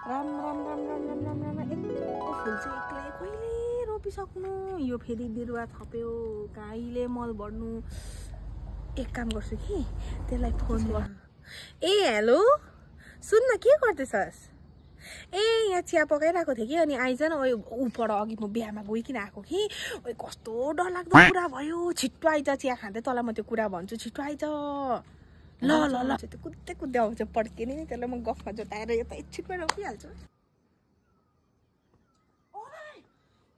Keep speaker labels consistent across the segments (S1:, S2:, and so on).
S1: राम राम राम राम राम राम राम यत्रो फुल चाहिँ एक्लै कहिले रोपिसक्नु यो फेरि बिरुवा थप्यो कहिले मल भर्नु एक काम गर्छु कि त्यसलाई फोन गर ए हेलो सुन न के गर्दैछस् ए यहाँ चिया पकाइरहेको थिएँ कि अनि आइज न उपर अघि म बिहामा गइकिन आएको कि कस्तो डरलाग्दो कुरा भयो छिट्टो आइज चिया खाँदै तँलाई म त्यो कुरा भन्छु छिट्टो आइज ल ल ल त्यो कुद्दै कुद्दै आउँछ पड्किने त्यसलाई म गफमा जोताएर यता एकछिनमा रोपिहाल्छु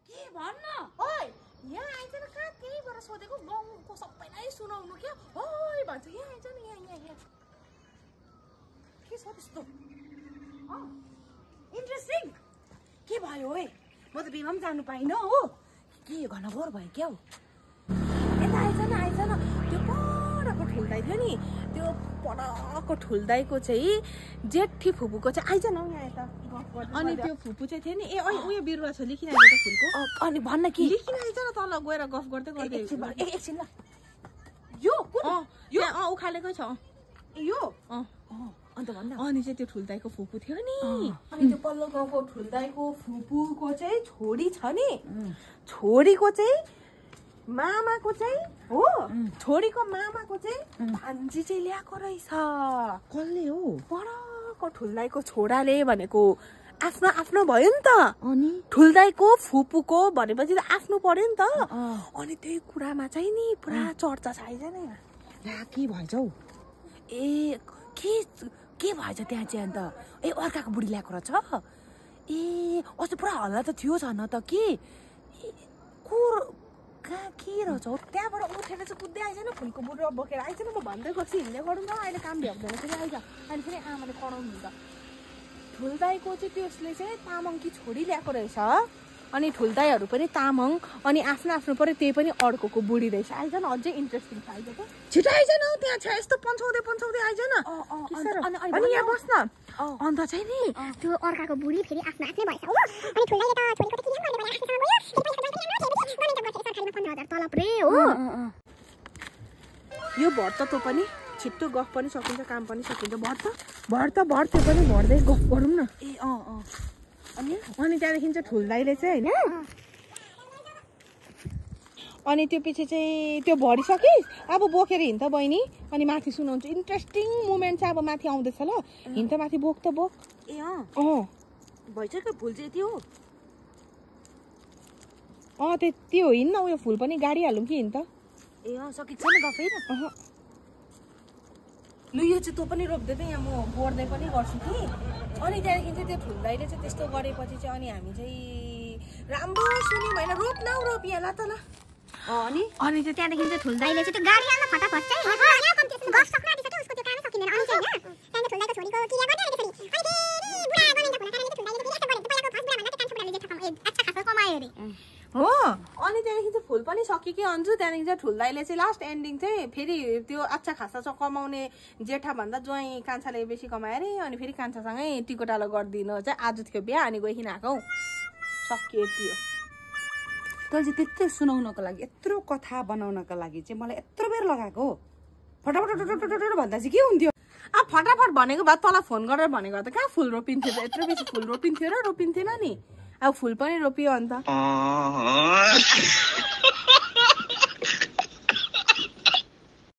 S1: के भन्न ओइ यहाँ आइज न कहाँ त्यहीबाट सोधेको गाउँको सबैलाई सुनाउनु क्या ओइ भन्छ यहाँ आइज न यहाँ के छ त्यस्तो इन्ट्रेस्टिङ के भयो ओइ म त बिमा पनि जानु पाइनँ हो के घनघोर भयो क्या हौ यता आइज न त्यो परको ठुल्दाइ थियो नि त्यो परको ठुल्दाइको चाहिँ जेठी फुपूको चाहिँ आइज न यहाँ यता अनि त्यो फुपू चाहिँ थियो नि ए उयो बिरुवा छ लिखिन आइज त फुलको अनि भन्न के लिखिन आइज न तल गएर गफ गर्दै गर्दै एकछिन ल यो यो उखालेकै छ यो अन्त भन्दा अनि चाहिँ त्यो ठुल्दाइको फुपू थियो नि अनि त्यो पल्लो गाउँको ठुल्दाइको फुपूको चाहिँ छोरी छ नि छोरीको चाहिँ मामाको चाहिँ हो छोरीको मामाको चाहिँ भान्जी चाहिँ ल्याएको रहेछ कसले हो परको ठुल्दाइको छोराले भनेको आफ्नो आफ्नो भयो नि त अनि ठुल्दाइको फुपूको भनेपछि त आफ्नो पर्यो नि त अनि त्यही कुरामा चाहिँ नि पुरा चर्चा छ आइज न यहाँ के भएछ हौ ए के भएछ त्यहाँ चाहिँ अन्त ए अर्काको बुढी ल्याएको रहेछ ए अस्ति पुरा हल्ला त थियो छन त के कहाँ के रहेछ हौ त्यहाँबाट उठेर चाहिँ कुद्दै आइज न फुलको बुढो बोकेर आइज न म भन्दै गर्छु हिँड्दै गरौँ न अहिले काम भ्याउँदैन फेरि आइज अहिले फेरि आमाले कराउनु हुन्छ ठुल्दाइको चाहिँ त्यसले चाहिँ तामाङकी छोरी ल्याएको रहेछ अनि ठुल्दाइहरू पनि तामाङ अनि आफ्नो आफ्नो पऱ्यो त्यही पनि अर्कोको बुढी रहेछ आइज न अझै इन्ट्रेस्टिङ छ आइज त छिटो आइज न त्यहाँ छ यस्तो पन्छाउँदै आइज न अनि यहाँ बस् न अन्त चाहिँ नि
S2: त्यो अर्काको बुढी फेरि आफ्नो आफ्नै भएछ हो अनि ठुल्दाइले त छोरीको त किन गर्ने तलब रे हो
S1: यो भर्त तँ पनि छिट्टो गफ पनि सकिन्छ काम पनि सकिन्छ भर्त त्यो पनि भर्दै गफ गरौँ न ए अनि त्यहाँदेखि चाहिँ ठुल्दाइले चाहिँ होइन अनि त्यो पछि चाहिँ त्यो भरिसकिस् अब बोकेर हिँड्छ बहिनी अनि माथि सुनाउँछु इन्ट्रेस्टिङ मोमेन्ट चाहिँ अब माथि आउँदैछ ल हिँड्छ माथि बोक त बोक ए भइसक्यो फुल चाहिँ त्यो त्यो हिँड्न उयो फुल पनि गाडी हालौँ कि हिँड्छ ए सकिन्छ नि गफै न लु यो चाहिँ तँ पनि रोप्दै त यहाँ म गोड्दै पनि गर्छु कि अनि त्यहाँदेखि चाहिँ त्यो ठुल्दाइले चाहिँ त्यस्तो गरेपछि चाहिँ अनि हामी चाहिँ राम्रो सुन्यौँ होइन रोप यहाँ ल त ल अनि
S2: चाहिँ त्यहाँदेखि चाहिँ ठुल्दाइले चाहिँ त्यो गाडी हाल्न फटाफट चाहिँ गफ सक्न आँटिसक्यो उसको त्यो कामै सकिँदैन अनि चाहिँ होइन त्यहाँदेखि ठुल्दाइको छोरीको क्रिया गर्ने अनि फेरि बुढा गभर्मेन्ट हुन कारणले ठुल्दाइले फेरि यस्तो गरेको पहिलाको फर्स्ट बुढा भन्दा कान्छो बुढाले जेठा अच्छा खासो कमायो अरे
S1: हो अनि त्यहाँदेखि चाहिँ फुल पनि सक्यो कि अन्जु त्यहाँदेखि चाहिँ ठुल्दाइले चाहिँ लास्ट एन्डिङ चाहिँ फेरि त्यो अच्छा खासा चाहिँ कमाउने जेठा भन्दा ज्वाइँ कान्छाले बेसी कमायो अरे अनि फेरि कान्छासँगै टिकोटालो गरिदिनु चाहिँ आज थियो बिहा अनि गइकिन आएको सकियो त्यो
S3: तैँले चाहिँ त्यत्रो सुनाउनको लागि यत्रो कथा बनाउनको लागि चाहिँ मलाई यत्रो बेर लगाएको फटाफट भन्दा चाहिँ के हुन्थ्यो
S1: अब फटाफट भनेको भए तँलाई फोन गरेर भनेको त कहाँ फुल रोपिन्थ्यो त यत्रो बेसी फुल रोपिन्थ्यो र रोपिन्थेन नि अब फुल पनि रोपियो अन्त